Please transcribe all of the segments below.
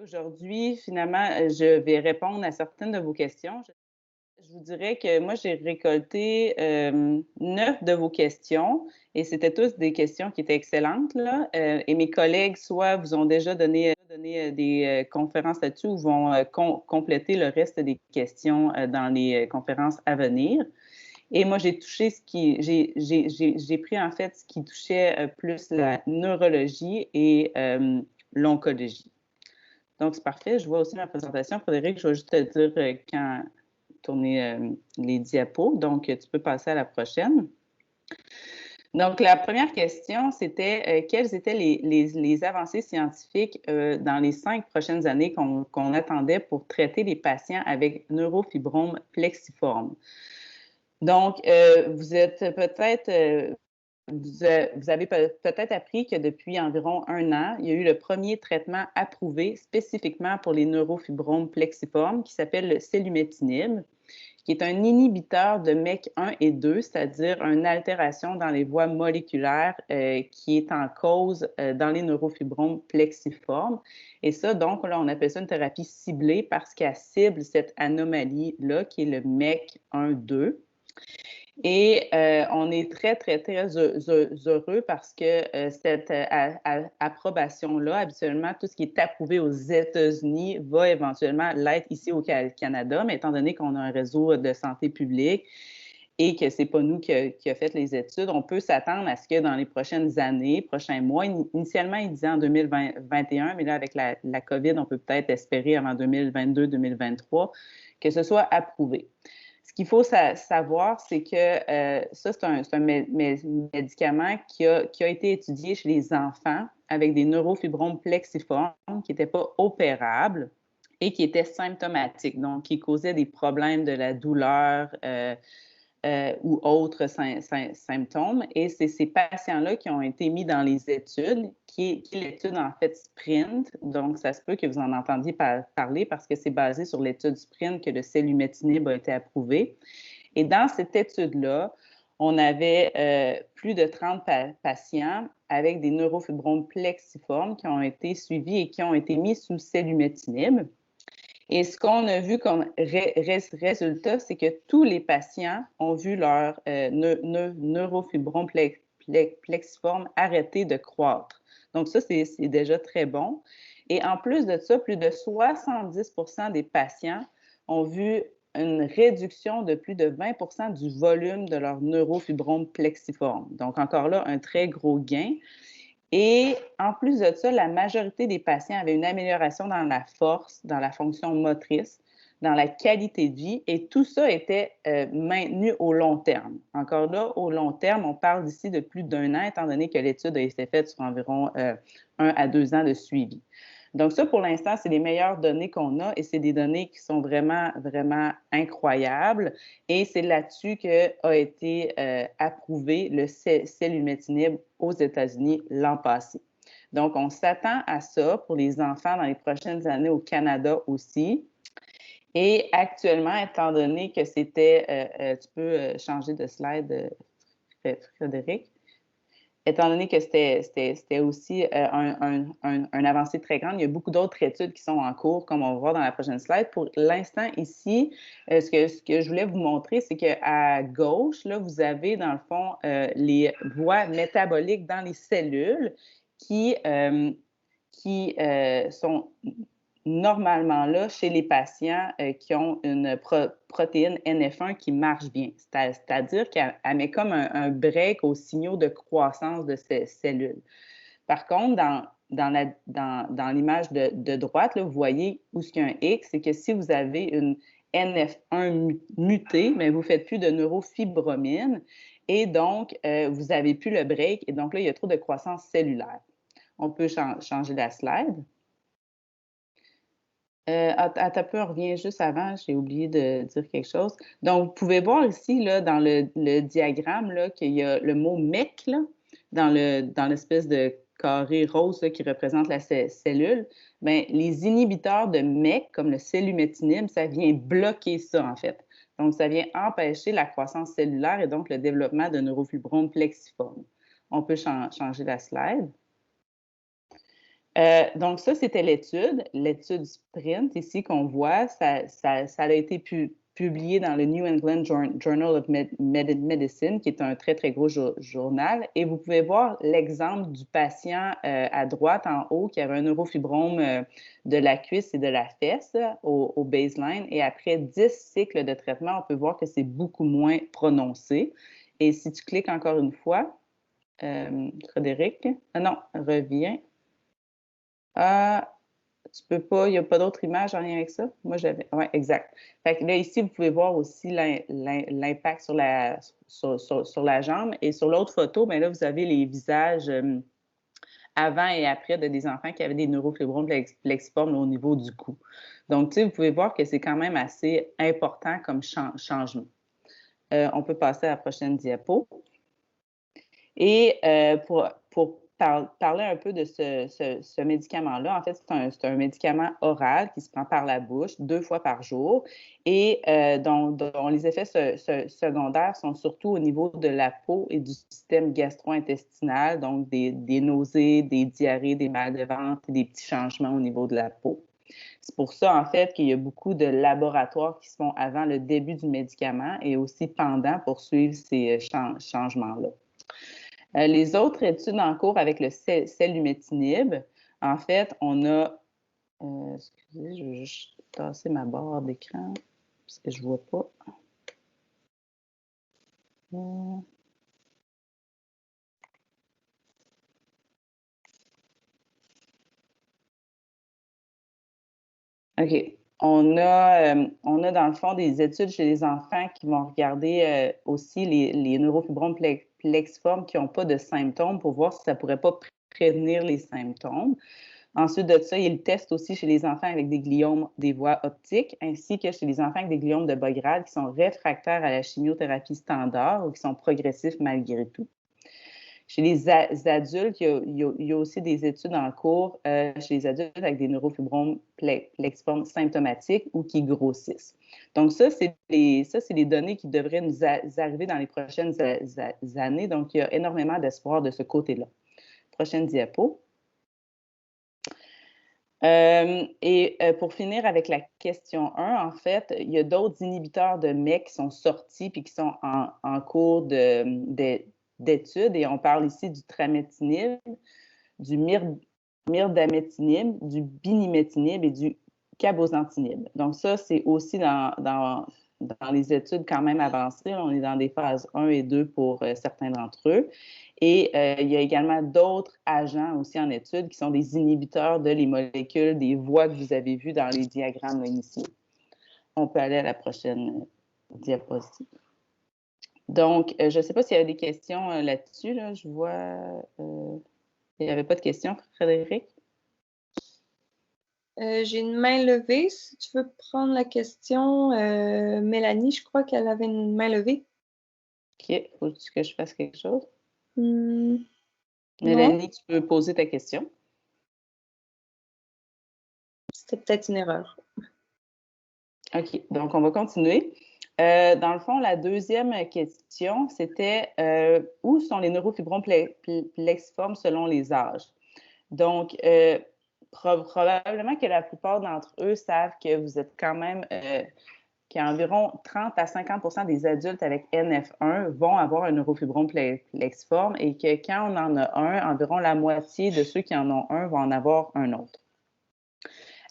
Aujourd'hui, finalement, je vais répondre à certaines de vos questions. Je vous dirais que moi, j'ai récolté 9 de vos questions et c'était tous des questions qui étaient excellentes, là. Et mes collègues, soit vous ont déjà donné des conférences là-dessus ou vont compléter le reste des questions dans les conférences à venir. Et moi, j'ai touché j'ai pris en fait ce qui touchait plus la neurologie et l'oncologie. Donc, c'est parfait. Je vois aussi ma présentation. Frédéric, je vais juste te dire quand tourner les diapos. Donc, tu peux passer à la prochaine. Donc, la première question, c'était quelles étaient les avancées scientifiques dans les 5 prochaines années qu'on attendait pour traiter les patients avec neurofibrome plexiforme. Donc, vous êtes peut-être vous avez peut-être appris que depuis environ 1 an, il y a eu le premier traitement approuvé spécifiquement pour les neurofibromes plexiformes qui s'appelle le selumetinib, qui est un inhibiteur de MEK1 et 2, c'est-à-dire une altération dans les voies moléculaires qui est en cause dans les neurofibromes plexiformes. Et ça, donc, là, on appelle ça une thérapie ciblée parce qu'elle cible cette anomalie-là qui est le MEK1-2. Et on est très, très, très heureux parce que cette approbation-là, habituellement, tout ce qui est approuvé aux États-Unis va éventuellement l'être ici au Canada, mais étant donné qu'on a un réseau de santé publique et que ce n'est pas nous qui a fait les études, on peut s'attendre à ce que dans les prochaines années, prochains mois, initialement, il disait en 2021, mais là, avec la COVID, on peut peut-être espérer avant 2022-2023 que ce soit approuvé. Ce qu'il faut savoir, c'est que ça, c'est un médicament qui a été étudié chez les enfants avec des neurofibromes plexiformes qui n'étaient pas opérables et qui étaient symptomatiques, donc qui causaient des problèmes de la douleur ou autres symptômes. Et c'est ces patients-là qui ont été mis dans les études, qui est l'étude en fait SPRINT. Donc, ça se peut que vous en entendiez parler parce que c'est basé sur l'étude SPRINT que le selumetinib a été approuvé. Et dans cette étude-là, on avait plus de 30 patients avec des neurofibromes plexiformes qui ont été suivis et qui ont été mis sous selumetinib. Et ce qu'on a vu comme résultat, c'est que tous les patients ont vu leur neurofibrome plexiforme arrêter de croître. Donc ça, c'est déjà très bon. Et en plus de ça, plus de 70 des patients ont vu une réduction de plus de 20 du volume de leur neurofibrome plexiforme. Donc encore là, un très gros gain. Et en plus de ça, la majorité des patients avaient une amélioration dans la force, dans la fonction motrice, dans la qualité de vie, et tout ça était maintenu au long terme. Encore là, au long terme, on parle d'ici de plus d'1 an, étant donné que l'étude a été faite sur environ 1 à 2 ans de suivi. Donc ça, pour l'instant, c'est les meilleures données qu'on a et c'est des données qui sont vraiment, vraiment incroyables. Et c'est là-dessus qu'a été approuvé le selumetinib aux États-Unis l'an passé. Donc, on s'attend à ça pour les enfants dans les prochaines années au Canada aussi. Et actuellement, étant donné que c'était, tu peux changer de slide, Frédéric. Étant donné que c'était aussi un avancée très grande, il y a beaucoup d'autres études qui sont en cours, comme on va voir dans la prochaine slide. Pour l'instant, ici, ce que je voulais vous montrer, c'est qu'à gauche, là, vous avez, dans le fond, les voies métaboliques dans les cellules qui sont normalement là chez les patients qui ont une protéine NF1 qui marche bien. C'est-à-dire qu'elle met comme un break aux signaux de croissance de ces cellules. Par contre, dans l'image de droite, là, vous voyez où il y a un X, c'est que si vous avez une NF1 mutée, mais vous ne faites plus de neurofibromine et donc vous n'avez plus le break et donc là, il y a trop de croissance cellulaire. On peut changer la slide. Attends un peu, on revient juste avant, j'ai oublié de dire quelque chose. Donc, vous pouvez voir ici, là, dans le diagramme, là, qu'il y a le mot MEC, là, dans l'espèce de carré rose là, qui représente la cellule. Bien, les inhibiteurs de MEC, comme le selumetinib, ça vient bloquer ça, en fait. Donc, ça vient empêcher la croissance cellulaire et donc le développement de neurofibromes plexiformes. On peut changer la slide. Donc, ça, c'était l'étude SPRINT ici qu'on voit. Ça a été publié dans le New England Journal of Medicine, qui est un très, très gros journal. Et vous pouvez voir l'exemple du patient à droite en haut qui avait un neurofibrome de la cuisse et de la fesse au baseline. Et après 10 cycles de traitement, on peut voir que c'est beaucoup moins prononcé. Et si tu cliques encore une fois, Frédéric, non, reviens. Ah, tu peux pas, il n'y a pas d'autre image en lien avec ça? Moi, j'avais. Oui, exact. Fait que là, ici, vous pouvez voir aussi l'impact sur la jambe. Et sur l'autre photo, bien là, vous avez les visages avant et après de des enfants qui avaient des neurofibromes plexiformes au niveau du cou. Donc, tu sais, vous pouvez voir que c'est quand même assez important comme changement. On peut passer à la prochaine diapo. Et pour parler un peu de ce médicament-là, en fait, c'est un médicament oral qui se prend par la bouche 2 fois par jour et dont les effets secondaires sont surtout au niveau de la peau et du système gastro-intestinal, donc des nausées, des diarrhées, des mal de ventre et des petits changements au niveau de la peau. C'est pour ça, en fait, qu'il y a beaucoup de laboratoires qui se font avant le début du médicament et aussi pendant pour suivre ces changements-là. Les autres études en cours avec le selumetinib, en fait, on a... excusez, je vais juste tasser ma barre d'écran parce que je ne vois pas. OK. On a dans le fond des études chez les enfants qui vont regarder aussi les neurofibromes plexiformes qui n'ont pas de symptômes pour voir si ça ne pourrait pas prévenir les symptômes. Ensuite de ça, ils testent aussi chez les enfants avec des gliomes des voies optiques, ainsi que chez les enfants avec des gliomes de bas grade qui sont réfractaires à la chimiothérapie standard ou qui sont progressifs malgré tout. Chez les adultes, il y a aussi des études en cours chez les adultes avec des neurofibromes plexiformes symptomatiques ou qui grossissent. Donc, ça, c'est les données qui devraient nous arriver dans les prochaines années. Donc, il y a énormément d'espoir de ce côté-là. Prochaine diapo. Pour finir avec la question 1, en fait, il y a d'autres inhibiteurs de MEK qui sont sortis puis qui sont en cours d'études. Et on parle ici du trametinib, du mirdametinib, du binimetinib et du cabozantinib. Donc ça, c'est aussi dans les études quand même avancées. On est dans des phases 1 et 2 pour certains d'entre eux. Et il y a également d'autres agents aussi en études qui sont des inhibiteurs de les molécules des voies que vous avez vues dans les diagrammes initiaux. On peut aller à la prochaine diapositive. Donc, je ne sais pas s'il y a des questions là-dessus. Là. Je vois... il n'y avait pas de questions, Frédéric? J'ai une main levée. Si tu veux prendre la question, Mélanie, je crois qu'elle avait une main levée. OK. Faut-tu que je fasse quelque chose? Non. Mélanie, tu peux poser ta question. C'était peut-être une erreur. OK. Donc, on va continuer. Dans le fond, la deuxième question, c'était où sont les neurofibromes plexiformes selon les âges? Donc, probablement que la plupart d'entre eux savent que vous êtes quand même, qu'environ 30 à 50 des adultes avec NF1 vont avoir un neurofibrome plexiforme et que quand on en a un, environ la moitié de ceux qui en ont un vont en avoir un autre.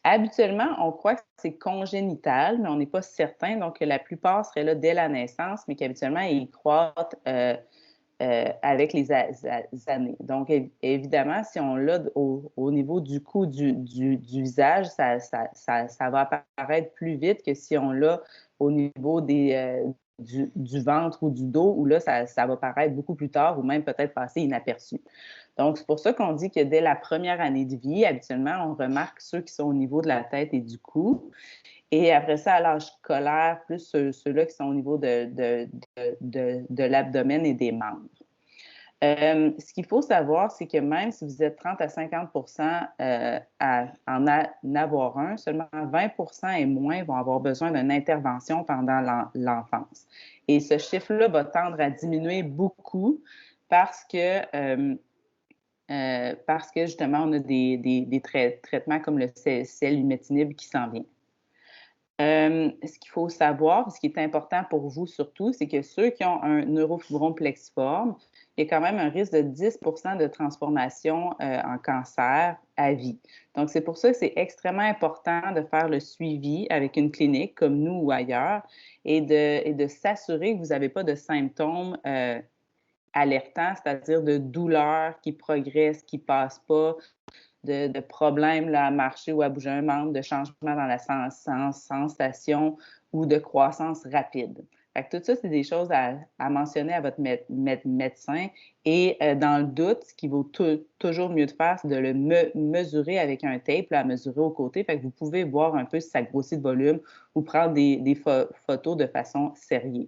Habituellement, on croit que c'est congénital, mais on n'est pas certain. Donc, la plupart seraient là dès la naissance, mais qu'habituellement, ils croîtent avec les années. Donc, évidemment, si on l'a au niveau du cou du visage, ça va apparaître plus vite que si on l'a au niveau du ventre ou du dos, où là, ça va paraître beaucoup plus tard ou même peut-être passer inaperçu. Donc, c'est pour ça qu'on dit que dès la première année de vie, habituellement, on remarque ceux qui sont au niveau de la tête et du cou. Et après ça, à l'âge scolaire, plus ceux-là qui sont au niveau de l'abdomen et des membres. Ce qu'il faut savoir, c'est que même si vous êtes 30 à 50 à en avoir un, seulement 20 et moins vont avoir besoin d'une intervention pendant l'enfance. Et ce chiffre-là va tendre à diminuer beaucoup parce que parce que justement, on a des traitements comme le selumetinib qui s'en vient. Ce qu'il faut savoir, ce qui est important pour vous surtout, c'est que ceux qui ont un neurofibrome plexiforme, il y a quand même un risque de 10 de transformation en cancer à vie. Donc, c'est pour ça que c'est extrêmement important de faire le suivi avec une clinique comme nous ou ailleurs et de s'assurer que vous n'avez pas de symptômes alertants, c'est-à-dire de douleurs qui progressent, qui ne passent pas, de problèmes là, à marcher ou à bouger un membre, de changement dans la sensation ou de croissance rapide. Fait que tout ça, c'est des choses à mentionner à votre médecin. Et dans le doute, ce qui vaut toujours mieux de faire, c'est de le mesurer avec un tape, là, à mesurer aux côtés. Fait que vous pouvez voir un peu si ça grossit de volume ou prendre des photos de façon sérieuse.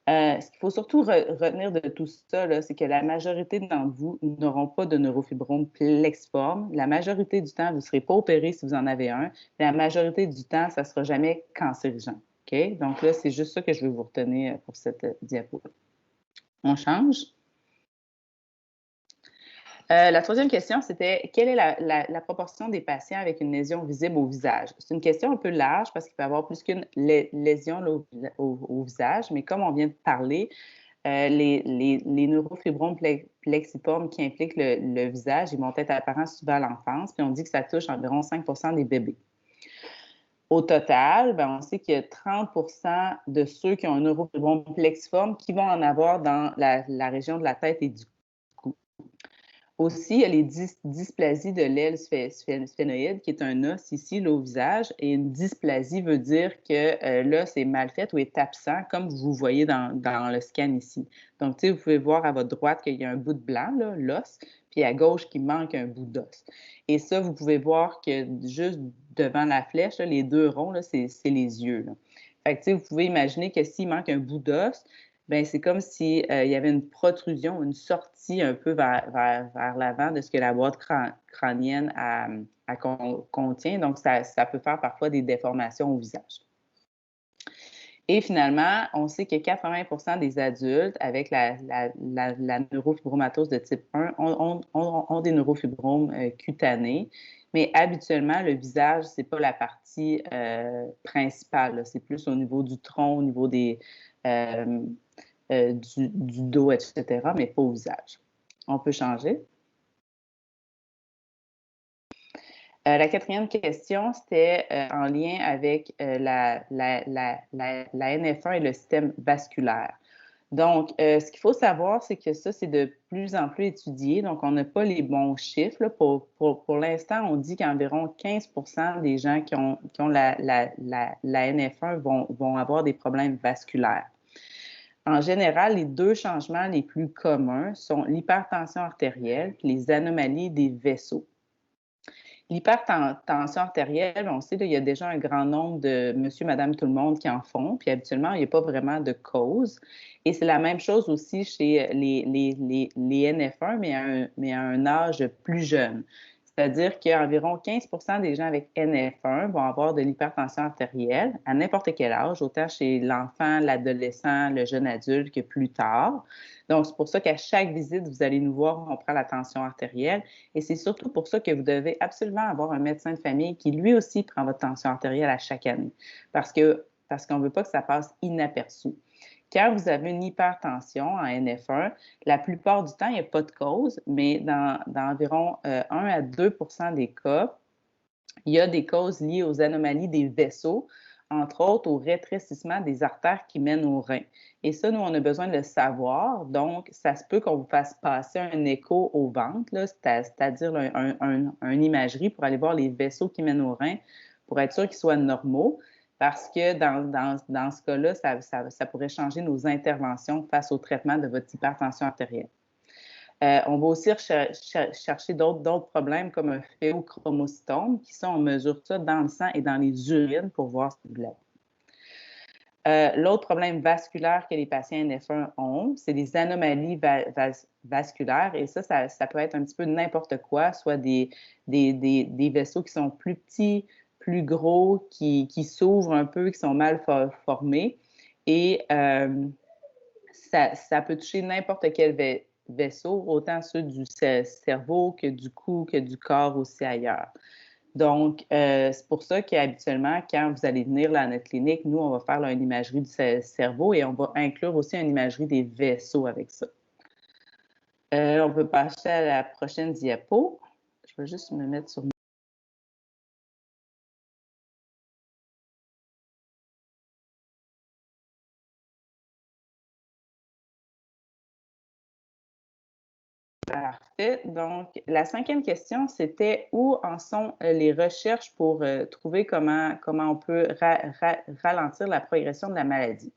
Ce qu'il faut surtout retenir de tout ça, c'est que la majorité d'entre vous n'auront pas de neurofibrome plexiforme. La majorité du temps, vous ne serez pas opéré si vous en avez un. La majorité du temps, ça ne sera jamais cancérigène. OK? Donc là, c'est juste ça que je veux vous retenir pour cette diapo. On change. La troisième question, c'était quelle est la proportion des patients avec une lésion visible au visage? C'est une question un peu large parce qu'il peut y avoir plus qu'une lésion là, au visage, mais comme on vient de parler, les neurofibromes plexiformes qui impliquent le visage, ils vont être apparents souvent à l'enfance, puis on dit que ça touche environ 5 des bébés. Au total, ben, on sait qu'il y a 30 de ceux qui ont un neurofibrome plexiforme qui vont en avoir dans la région de la tête et du cou. Aussi, il y a les dysplasies de l'aile sphénoïde, qui est un os ici, là, au visage. Et une dysplasie veut dire que l'os est mal fait ou est absent, comme vous voyez dans le scan ici. Donc, tu sais, vous pouvez voir à votre droite qu'il y a un bout de blanc, l'os, puis à gauche qu'il manque un bout d'os. Et ça, vous pouvez voir que juste devant la flèche, là, les deux ronds, c'est les yeux. Là. Fait que, tu sais, vous pouvez imaginer que s'il manque un bout d'os, ben, c'est comme s'il y avait une protrusion, une sortie un peu vers l'avant de ce que la boîte crânienne contient. Donc, ça peut faire parfois des déformations au visage. Et finalement, on sait que 80 des adultes avec la neurofibromatose de type 1 ont des neurofibromes cutanés. Mais habituellement, le visage, ce n'est pas la partie principale. C'est plus au niveau du tronc, au niveau du dos, etc., mais pas au visage. On peut changer. La quatrième question, c'était en lien avec la NF1 et le système vasculaire. Donc, ce qu'il faut savoir, c'est que ça, c'est de plus en plus étudié. Donc, on n'a pas les bons chiffres. Là. Pour l'instant, on dit qu'environ 15 des gens qui ont la NF1 vont avoir des problèmes vasculaires. En général, les deux changements les plus communs sont l'hypertension artérielle et les anomalies des vaisseaux. L'hypertension artérielle, on sait qu'il y a déjà un grand nombre de monsieur, madame, tout le monde qui en font, puis habituellement, il n'y a pas vraiment de cause. Et c'est la même chose aussi chez les NF1, mais à un âge plus jeune. C'est-à-dire qu'environ 15 des gens avec NF1 vont avoir de l'hypertension artérielle à n'importe quel âge, autant chez l'enfant, l'adolescent, le jeune adulte que plus tard. Donc, c'est pour ça qu'à chaque visite, vous allez nous voir, on prend la tension artérielle. Et c'est surtout pour ça que vous devez absolument avoir un médecin de famille qui, lui aussi, prend votre tension artérielle à chaque année. Parce qu'on ne veut pas que ça passe inaperçu. Quand vous avez une hypertension en NF1, la plupart du temps, il n'y a pas de cause, mais dans environ 1 à 2 des cas, il y a des causes liées aux anomalies des vaisseaux, entre autres au rétrécissement des artères qui mènent au rein. Et ça, nous, on a besoin de le savoir. Donc, ça se peut qu'on vous fasse passer un écho au ventre, c'est-à-dire une imagerie pour aller voir les vaisseaux qui mènent au rein pour être sûr qu'ils soient normaux. Parce que dans ce cas-là, ça pourrait changer nos interventions face au traitement de votre hypertension artérielle. On va aussi chercher d'autres problèmes comme un phéochromocytome, qui sont, on mesure ça dans le sang et dans les urines pour voir si vous l'avez. L'autre problème vasculaire que les patients NF1 ont, c'est des anomalies vasculaires. Et ça peut être un petit peu n'importe quoi, soit des vaisseaux qui sont plus petits, plus gros, qui s'ouvrent un peu, qui sont mal formés. Et ça peut toucher n'importe quel vaisseaux, autant ceux du cerveau que du cou, que du corps aussi ailleurs. Donc, c'est pour ça qu'habituellement, quand vous allez venir là, à notre clinique, nous, on va faire là, une imagerie du cerveau et on va inclure aussi une imagerie des vaisseaux avec ça. On peut passer à la prochaine diapo. Je vais juste me mettre sur... Parfait. Donc, la 5e question, c'était où en sont les recherches pour trouver comment on peut ralentir la progression de la maladie.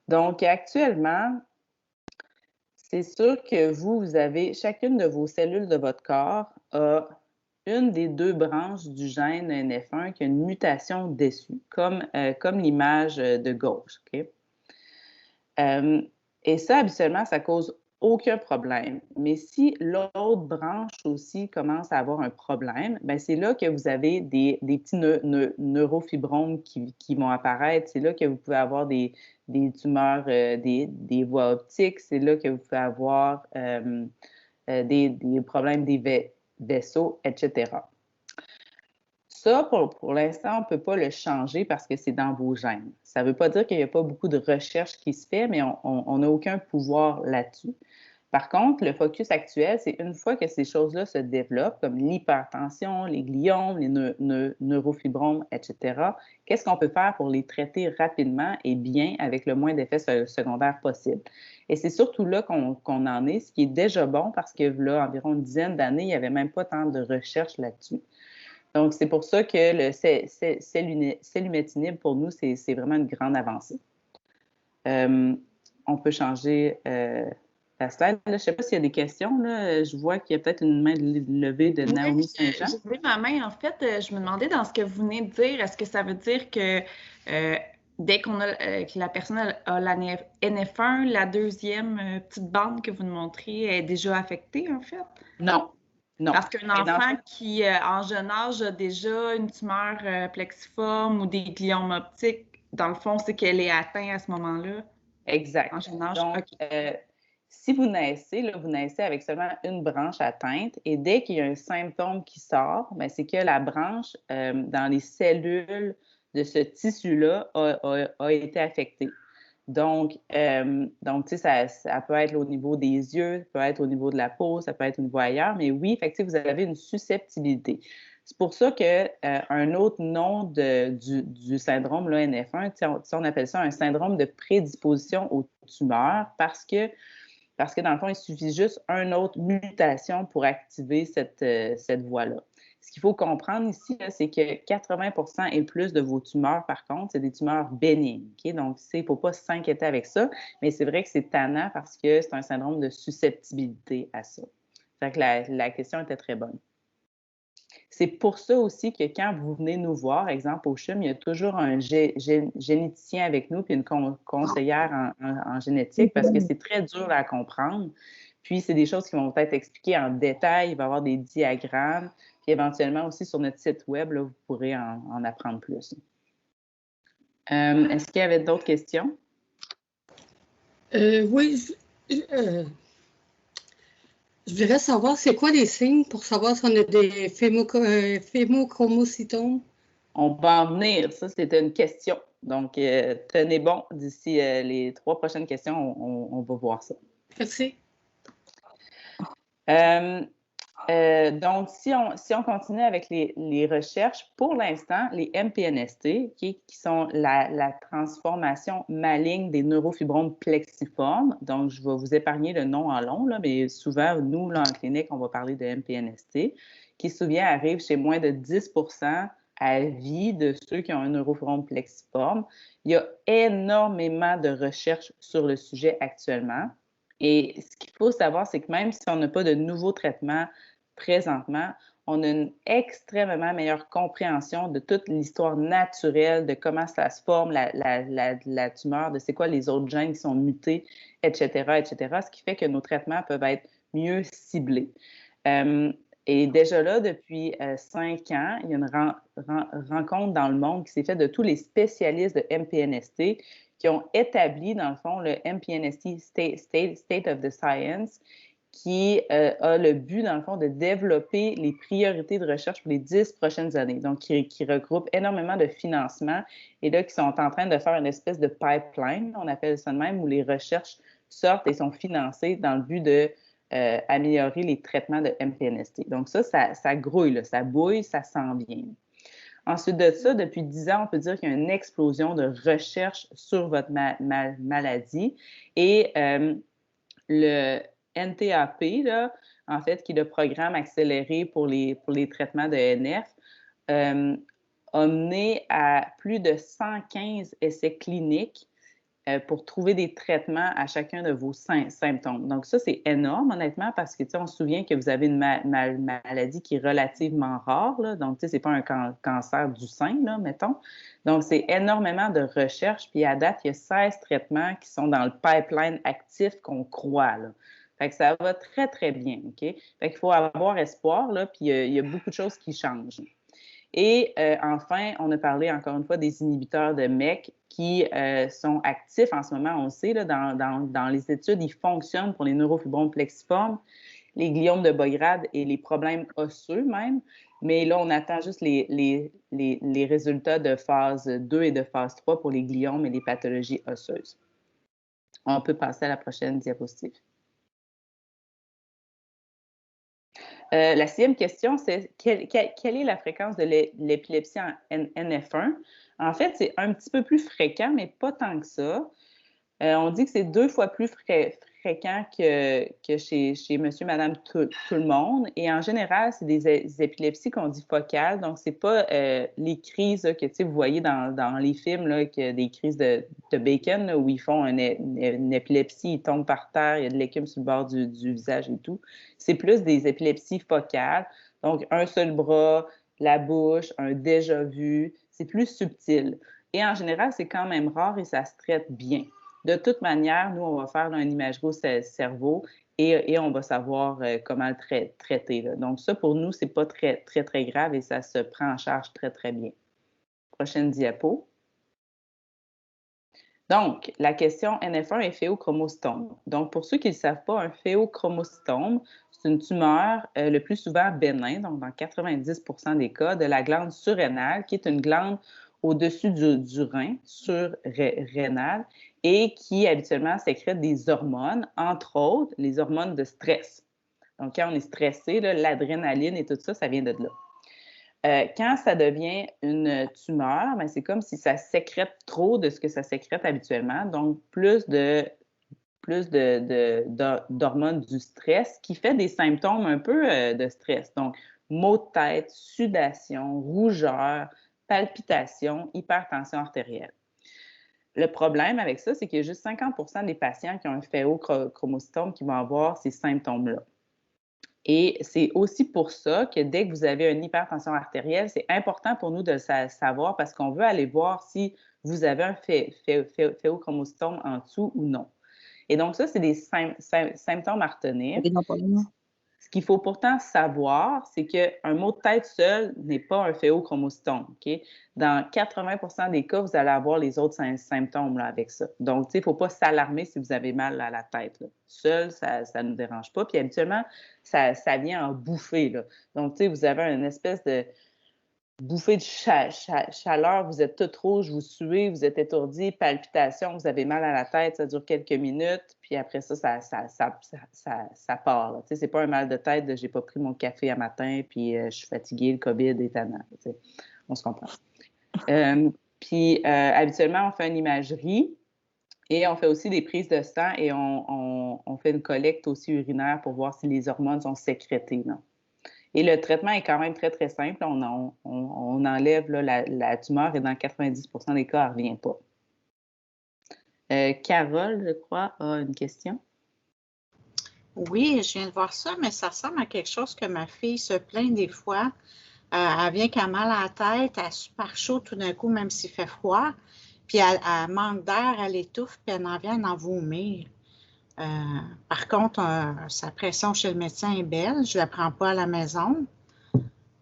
Donc, actuellement, c'est sûr que vous avez, chacune de vos cellules de votre corps a une des 2 branches du gène NF1 qui a une mutation dessus, comme l'image de gauche. Okay? Et ça, habituellement, ça cause aucun problème. Mais si l'autre branche aussi commence à avoir un problème, bien, c'est là que vous avez des petits neurofibromes qui vont apparaître. C'est là que vous pouvez avoir des tumeurs, des voies optiques. C'est là que vous pouvez avoir des problèmes des vaisseaux, etc. Ça, pour l'instant, on ne peut pas le changer parce que c'est dans vos gènes. Ça ne veut pas dire qu'il n'y a pas beaucoup de recherche qui se fait, mais on n'a aucun pouvoir là-dessus. Par contre, le focus actuel, c'est une fois que ces choses-là se développent, comme l'hypertension, les gliomes, les neurofibromes, etc., qu'est-ce qu'on peut faire pour les traiter rapidement et bien avec le moins d'effets secondaires possible? Et c'est surtout là qu'on en est, ce qui est déjà bon parce que là, environ une dizaine d'années, il n'y avait même pas tant de recherche là-dessus. Donc, c'est pour ça que le selumetinib, pour nous, c'est vraiment une grande avancée. On peut changer la slide. Là, je ne sais pas s'il y a des questions. Là. Je vois qu'il y a peut-être une main levée de Naomi Saint-Jean. J'ai levé ma main. En fait, je me demandais dans ce que vous venez de dire, est-ce que ça veut dire que dès que la personne a la NF1, la deuxième petite bande que vous nous montrez est déjà affectée, en fait? Non. Non. Parce qu'un enfant qui, en jeune âge, a déjà une tumeur plexiforme ou des gliomes optiques, dans le fond, c'est qu'elle est atteinte à ce moment-là. Exact. En jeune âge. Donc, si vous naissez, là, vous naissez avec seulement une branche atteinte et dès qu'il y a un symptôme qui sort, c'est que la branche dans les cellules de ce tissu-là a été affectée. Donc tu sais, ça peut être au niveau des yeux, ça peut être au niveau de la peau, ça peut être au niveau ailleurs, mais oui, fait que, vous avez une susceptibilité. C'est pour ça qu'un autre nom du syndrome là, NF1, on appelle ça un syndrome de prédisposition aux tumeurs parce que dans le fond, il suffit juste une autre mutation pour activer cette voie-là. Ce qu'il faut comprendre ici, c'est que 80% et plus de vos tumeurs, par contre, c'est des tumeurs bénignes. Okay? Donc, il ne faut pas s'inquiéter avec ça, mais c'est vrai que c'est tannant parce que c'est un syndrome de susceptibilité à ça. Fait que la question était très bonne. C'est pour ça aussi que quand vous venez nous voir, exemple au CHUM, il y a toujours un généticien avec nous puis une conseillère en génétique parce que c'est très dur à comprendre. Puis, c'est des choses qui vont être expliquées en détail. Il va y avoir des diagrammes. Puis, éventuellement aussi sur notre site web, là, vous pourrez en apprendre plus. Est-ce qu'il y avait d'autres questions? Oui. Je voudrais savoir, c'est quoi les signes pour savoir si on a des phémochromocytomes? On va en venir. Ça, c'était une question. Donc, tenez bon. D'ici les 3 prochaines questions, on va voir ça. Merci. Donc, si on continue avec les recherches, pour l'instant, les MPNST, qui sont la transformation maligne des neurofibromes plexiformes, donc je vais vous épargner le nom en long, là, mais souvent, nous, là, en clinique, on va parler de MPNST, qui souvent arrive chez moins de 10% à vie de ceux qui ont un neurofibrome plexiforme. Il y a énormément de recherches sur le sujet actuellement. Et ce qu'il faut savoir, c'est que même si on n'a pas de nouveaux traitements présentement, on a une extrêmement meilleure compréhension de toute l'histoire naturelle, de comment ça se forme, la tumeur, de c'est quoi les autres gènes qui sont mutés, etc., etc., ce qui fait que nos traitements peuvent être mieux ciblés. Et déjà là, depuis 5 ans, il y a une rencontre dans le monde qui s'est faite de tous les spécialistes de MPNST qui ont établi, dans le fond, le MPNST State of the Science, qui a le but, dans le fond, de développer les priorités de recherche pour les 10 prochaines années. Donc, qui regroupe énormément de financements et là, qui sont en train de faire une espèce de pipeline, on appelle ça de même, où les recherches sortent et sont financées dans le but de améliorer les traitements de MPNST. Donc, ça grouille, là, ça bouille, ça s'en vient. Ensuite de ça, depuis 10 ans, on peut dire qu'il y a une explosion de recherche sur votre maladie et le NTAP, là, en fait, qui est le programme accéléré pour les traitements de NF, a mené à plus de 115 essais cliniques pour trouver des traitements à chacun de vos symptômes. Donc ça, c'est énorme, honnêtement, parce que, on se souvient que vous avez une maladie qui est relativement rare, là, donc, c'est pas un cancer du sein, là, mettons. Donc, c'est énormément de recherches, puis à date, il y a 16 traitements qui sont dans le pipeline actif qu'on croit, là. Fait que ça va très, très bien, OK? Fait qu'il faut avoir espoir, là, puis il y a beaucoup de choses qui changent. Et enfin, on a parlé encore une fois des inhibiteurs de MEK qui sont actifs en ce moment, on le sait, là, dans les études, ils fonctionnent pour les neurofibromes plexiformes, les gliomes de bas grade et les problèmes osseux même. Mais là, on attend juste les résultats de phase 2 et de phase 3 pour les gliomes et les pathologies osseuses. On peut passer à la prochaine diapositive. La 6e question, c'est quelle est la fréquence de l'épilepsie en NF1? En fait, c'est un petit peu plus fréquent, mais pas tant que ça. On dit que c'est 2 fois plus fréquent que chez monsieur, madame, tout le monde. Et en général, c'est des épilepsies qu'on dit focales. Donc, c'est pas les crises là, que vous voyez dans les films, là, que des crises de Bacon, là, où ils font une épilepsie, ils tombent par terre, il y a de l'écume sur le bord du visage et tout. C'est plus des épilepsies focales. Donc, un seul bras, la bouche, un déjà-vu. C'est plus subtil. Et en général, c'est quand même rare et ça se traite bien. De toute manière, nous, on va faire là, une imagerie au cerveau et on va savoir comment le traiter. Là. Donc, ça, pour nous, c'est pas très, très, très grave et ça se prend en charge très, très bien. Prochaine diapo. Donc, la question NF1 est phéochromostome. Donc, pour ceux qui ne le savent pas, un phéochromostome, c'est une tumeur le plus souvent bénin, donc dans 90% des cas, de la glande surrénale, qui est une glande au-dessus du rein, surrénal, et qui habituellement sécrète des hormones, entre autres les hormones de stress. Donc, quand on est stressé, l'adrénaline et tout ça, ça vient de là. Quand ça devient une tumeur, c'est comme si ça sécrète trop de ce que ça sécrète habituellement, donc plus d'hormones du stress, qui fait des symptômes un peu de stress. Donc, maux de tête, sudation, rougeur, palpitations, hypertension artérielle. Le problème avec ça, c'est qu'il y a juste 50% des patients qui ont un phéochromostome qui vont avoir ces symptômes-là. Et c'est aussi pour ça que dès que vous avez une hypertension artérielle, c'est important pour nous de le savoir parce qu'on veut aller voir si vous avez un phéochromostome en dessous ou non. Et donc, ça, c'est des symptômes à retenir. Ce qu'il faut pourtant savoir, c'est qu'un maux de tête seul n'est pas un phéochromostome. Okay? Dans 80% des cas, vous allez avoir les autres symptômes là, avec ça. Donc, il ne faut pas s'alarmer si vous avez mal à la tête. Là. Seul, ça ne nous dérange pas. Puis habituellement, ça vient en bouffée. Là. Donc, vous avez une espèce de bouffée de chaleur, vous êtes toute rouge, vous suez, vous êtes étourdi, palpitations, vous avez mal à la tête, ça dure quelques minutes, puis après ça part. Ce n'est pas un mal de tête de « j'ai pas pris mon café à matin, puis je suis fatiguée, le COVID est tannant ». On se comprend. Puis habituellement, on fait une imagerie et on fait aussi des prises de sang et on fait une collecte aussi urinaire pour voir si les hormones sont sécrétées. Non? Et le traitement est quand même très, très simple. On enlève là, la tumeur et dans 90% des cas, elle ne revient pas. Carole, je crois, a une question. Oui, je viens de voir ça, mais ça ressemble à quelque chose que ma fille se plaint des fois. Elle vient qu'elle a mal à la tête, elle est super chaud tout d'un coup, même s'il fait froid. Puis elle manque d'air, elle étouffe, puis elle en vient à en vomir. Par contre, sa pression chez le médecin est belle. Je ne la prends pas à la maison.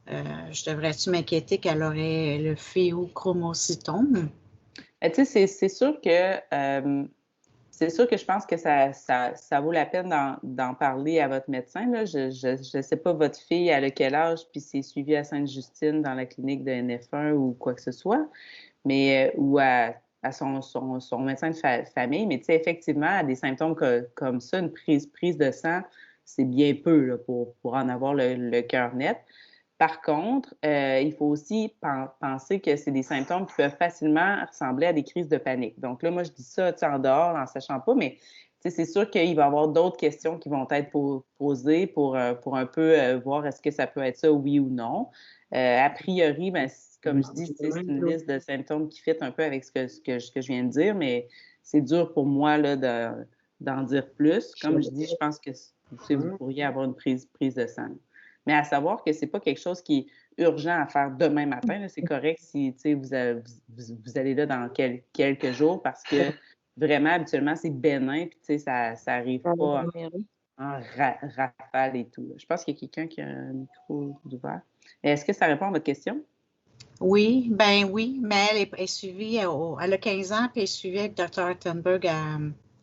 Je devrais-tu m'inquiéter qu'elle aurait le phéochromostome? Tu sais, c'est sûr que je pense que ça vaut la peine d'en parler à votre médecin. Là. Je sais pas, votre fille, elle a quel âge, puis c'est suivi à Sainte-Justine dans la clinique de NF1 ou quoi que ce soit, mais ou à son médecin de famille. Mais tu sais, effectivement, à des symptômes comme ça, une prise de sang, c'est bien peu là, pour en avoir le cœur net. Par contre, il faut aussi penser que c'est des symptômes qui peuvent facilement ressembler à des crises de panique. Donc là, moi, je dis ça en dehors, en sachant pas, mais c'est sûr qu'il va y avoir d'autres questions qui vont être posées pour un peu voir est-ce que ça peut être ça, oui ou non. A priori, ben, comme je dis, c'est une liste de symptômes qui fit un peu avec ce que je viens de dire, mais c'est dur pour moi là, d'en dire plus. Comme je dis, je pense que vous pourriez avoir une prise de sang. Mais à savoir que c'est pas quelque chose qui est urgent à faire demain matin. Là. C'est correct si vous allez là dans quelques jours parce que vraiment, habituellement, c'est bénin puis ça n'arrive pas en rafale et tout. Je pense qu'il y a quelqu'un qui a un micro ouvert. Est-ce que ça répond à votre question? Oui, mais elle est suivie, elle a 15 ans, puis elle est suivie avec Dr. Altenberg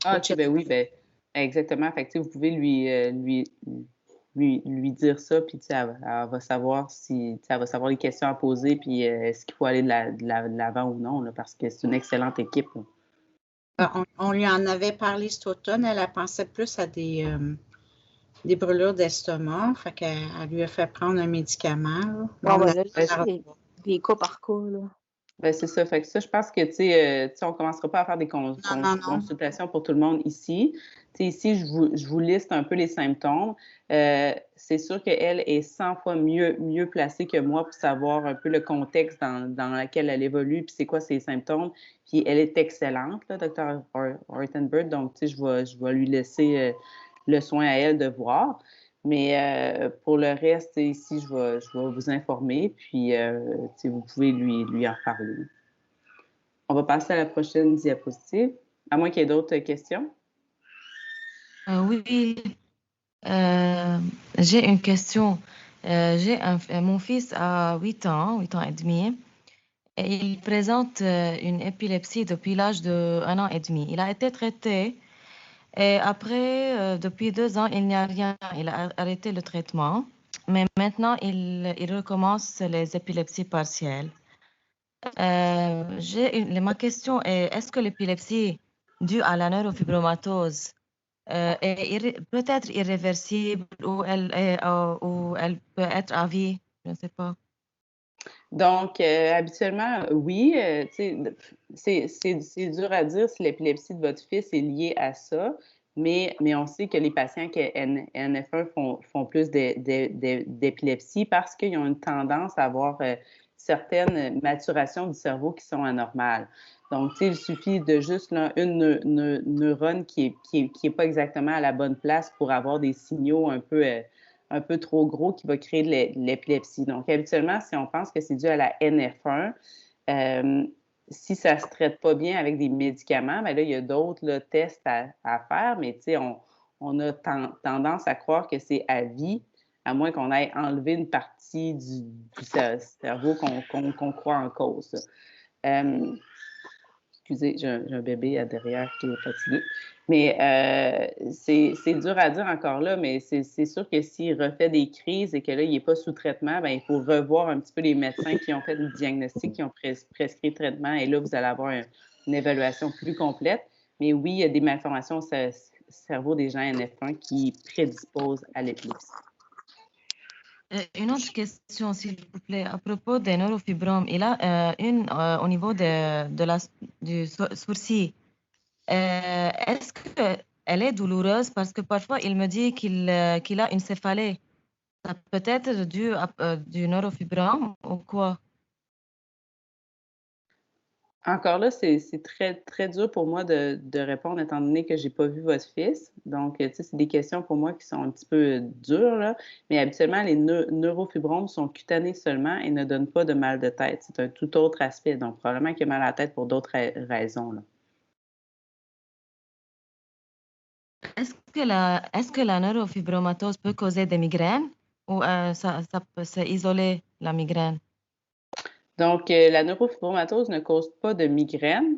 Ah, ok, ben oui, ben exactement. Fait que, vous pouvez lui dire ça, puis elle va savoir elle va savoir les questions à poser, puis est-ce qu'il faut aller de l'avant ou non, là, parce que c'est une excellente équipe. On lui en avait parlé cet automne, elle pensait plus à des brûlures d'estomac, fait qu'elle lui a fait prendre un médicament. Là, c'est des cas par cas, là. Ben, c'est ça. Fait que ça, je pense que, on ne commencera pas à faire des consultations pour tout le monde ici. Ici, je vous liste un peu les symptômes. C'est sûr qu'elle est 100 fois mieux placée que moi pour savoir un peu le contexte dans lequel elle évolue, puis c'est quoi ses symptômes. Puis elle est excellente, là, Dr. Ortenberg. Donc, je vais lui laisser le soin à elle de voir. Mais pour le reste, ici, je vais vous informer, puis vous pouvez lui en parler. On va passer à la prochaine diapositive, à moins qu'il y ait d'autres questions. Oui, j'ai une question. Mon fils a 8 ans et demi, et il présente une épilepsie depuis l'âge de 1 an et demi. Il a été traité. Et après, depuis 2 ans, il n'y a rien. Il a arrêté le traitement. Mais maintenant, il recommence les épilepsies partielles. Ma question est, est-ce que l'épilepsie due à la neurofibromatose est peut-être irréversible ou elle peut être à vie? Je ne sais pas. Donc, habituellement, oui, c'est dur à dire si l'épilepsie de votre fils est liée à ça, mais on sait que les patients qui ont NF1 font plus d'épilepsie parce qu'ils ont une tendance à avoir certaines maturations du cerveau qui sont anormales. Donc, il suffit de juste là, une neurone qui est pas exactement à la bonne place pour avoir des signaux un peu trop gros qui va créer de l'épilepsie. Donc, habituellement, si on pense que c'est dû à la NF1, si ça ne se traite pas bien avec des médicaments, bien là, il y a d'autres tests à faire, mais on a tendance à croire que c'est à vie, à moins qu'on ait enlevé une partie du cerveau qu'on croit en cause. Excusez, j'ai un bébé derrière qui est fatigué. Mais c'est dur à dire encore là, mais c'est sûr que s'il refait des crises et que là, il n'est pas sous traitement, bien, il faut revoir un petit peu les médecins qui ont fait le diagnostic, qui ont prescrit le traitement. Et là, vous allez avoir une évaluation plus complète. Mais oui, il y a des malformations au cerveau des gens NF1 qui prédisposent à l'épilepsie. Une autre question, s'il vous plaît, à propos des neurofibromes. Il a une au niveau du sourcil. Est-ce qu'elle est douloureuse? Parce que parfois, il me dit qu'il a une céphalée. Ça peut être dû à du neurofibrome ou quoi? Encore là, c'est très, très dur pour moi de répondre étant donné que je n'ai pas vu votre fils. Donc, c'est des questions pour moi qui sont un petit peu dures, là. Mais habituellement, les neurofibromes sont cutanés seulement et ne donnent pas de mal de tête. C'est un tout autre aspect. Donc, probablement qu'il a mal à la tête pour d'autres raisons, là. Est-ce que la neurofibromatose peut causer des migraines ou ça peut isoler la migraine? Donc, la neurofibromatose ne cause pas de migraine.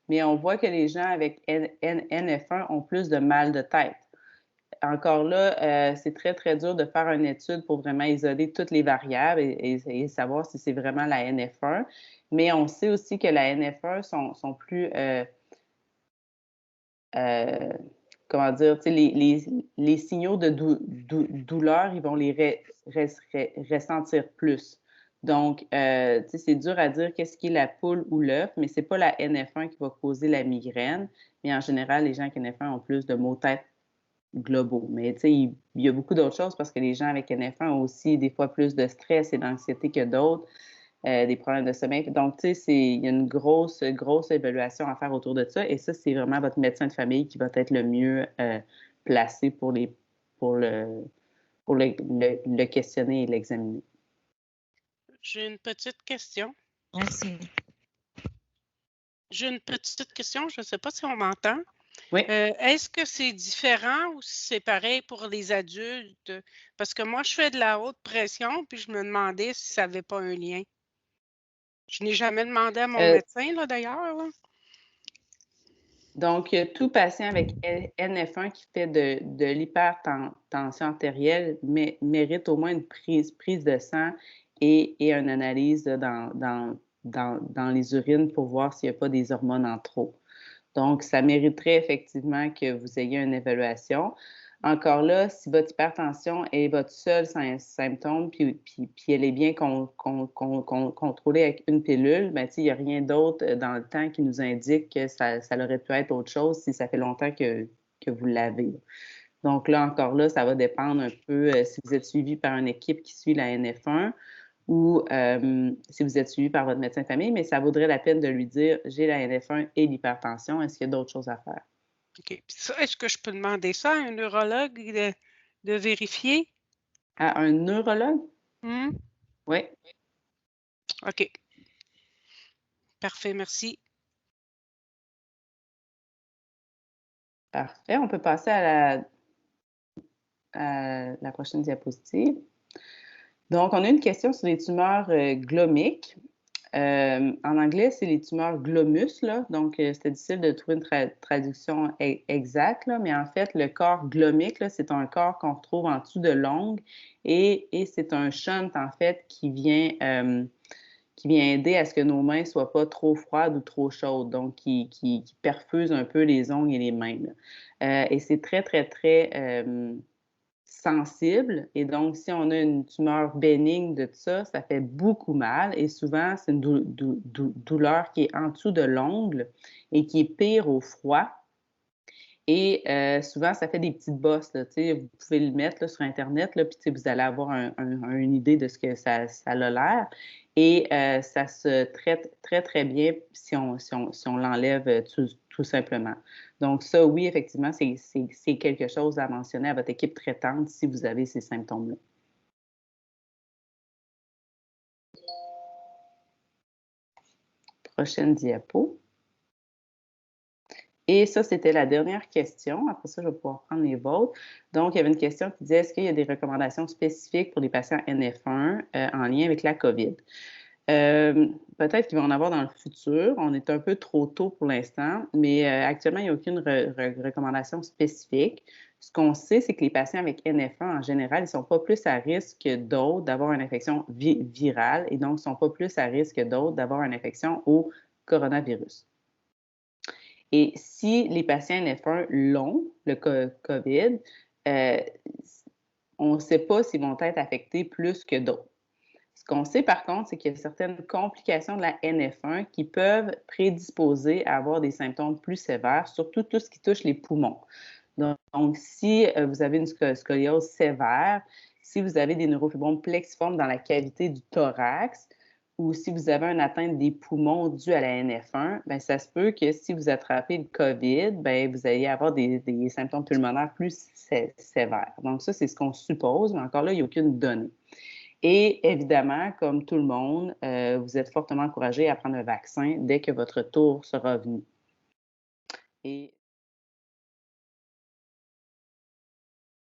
mais on voit que les gens avec NF1 ont plus de mal de tête. Encore là, c'est très, très dur de faire une étude pour vraiment isoler toutes les variables et savoir si c'est vraiment la NF1. Mais on sait aussi que la NF1 sont plus, comment dire, les signaux de douleur, ils vont les ressentir plus. Donc, c'est dur à dire qu'est-ce qui est la poule ou l'œuf, mais c'est pas la NF1 qui va causer la migraine. Mais en général, les gens avec NF1 ont plus de maux de tête globaux. Mais il y a beaucoup d'autres choses parce que les gens avec NF1 ont aussi des fois plus de stress et d'anxiété que d'autres, des problèmes de sommeil. Donc, il y a une grosse évaluation à faire autour de ça. Et ça, c'est vraiment votre médecin de famille qui va être le mieux placé pour le questionner et l'examiner. J'ai une petite question. Merci. J'ai une petite question, je ne sais pas si on m'entend. Oui. Est-ce que c'est différent ou c'est pareil pour les adultes? Parce que moi, je fais de la haute pression, puis je me demandais si ça n'avait pas un lien. Je n'ai jamais demandé à mon médecin, là, d'ailleurs. Là. Donc, tout patient avec NF1 qui fait de l'hypertension artérielle mérite au moins une prise de sang et une analyse dans les urines pour voir s'il n'y a pas des hormones en trop. Donc, ça mériterait effectivement que vous ayez une évaluation. Encore là, si votre hypertension est votre seul symptôme, puis elle est bien contrôlée avec une pilule, bien, il n'y a rien d'autre dans le temps qui nous indique que ça aurait pu être autre chose si ça fait longtemps que vous l'avez. Donc là, encore là, ça va dépendre un peu si vous êtes suivi par une équipe qui suit la NF1 ou si vous êtes suivi par votre médecin de famille, mais ça vaudrait la peine de lui dire « j'ai la NF1 et l'hypertension, est-ce qu'il y a d'autres choses à faire? » OK. Puis ça, est-ce que je peux demander ça à un neurologue de vérifier? À un neurologue? Oui. OK. Parfait, merci. Parfait. On peut passer à la prochaine diapositive. Donc, on a une question sur les tumeurs glomiques. En anglais, c'est les tumeurs glomus, là. Donc, c'était difficile de trouver une traduction exacte, là, mais en fait, le corps glomique, là, c'est un corps qu'on retrouve en dessous de l'ongle et c'est un shunt, en fait, qui vient aider à ce que nos mains ne soient pas trop froides ou trop chaudes, donc qui perfuse un peu les ongles et les mains. Et c'est très, très, très sensible. Et donc, si on a une tumeur bénigne de ça, ça fait beaucoup mal. Et souvent, c'est une douleur qui est en dessous de l'ongle et qui est pire au froid. Et souvent, ça fait des petites bosses. Là, vous pouvez le mettre là, sur Internet, là, puis vous allez avoir une idée de ce que ça a l'air. Et ça se traite très, très bien si on l'enlève tout simplement. Donc ça, oui, effectivement, c'est quelque chose à mentionner à votre équipe traitante si vous avez ces symptômes-là. Prochaine diapo. Et ça, c'était la dernière question. Après ça, je vais pouvoir prendre les vôtres. Donc, il y avait une question qui disait, est-ce qu'il y a des recommandations spécifiques pour les patients NF1 en lien avec la COVID? Peut-être qu'il va en avoir dans le futur. On est un peu trop tôt pour l'instant, mais actuellement, il n'y a aucune recommandation spécifique. Ce qu'on sait, c'est que les patients avec NF1, en général, ils ne sont pas plus à risque que d'autres d'avoir une infection virale et donc ne sont pas plus à risque que d'autres d'avoir une infection au coronavirus. Et si les patients NF1 l'ont, le COVID, on ne sait pas s'ils vont être affectés plus que d'autres. Ce qu'on sait par contre, c'est qu'il y a certaines complications de la NF1 qui peuvent prédisposer à avoir des symptômes plus sévères, surtout tout ce qui touche les poumons. Donc si vous avez une scoliose sévère, si vous avez des neurofibromes plexiformes dans la cavité du thorax, ou si vous avez une atteinte des poumons due à la NF1, bien, ça se peut que si vous attrapez le COVID, bien, vous allez avoir des symptômes pulmonaires plus sévères. Donc ça, c'est ce qu'on suppose, mais encore là, il n'y a aucune donnée. Et évidemment, comme tout le monde, vous êtes fortement encouragé à prendre un vaccin dès que votre tour sera venu. Et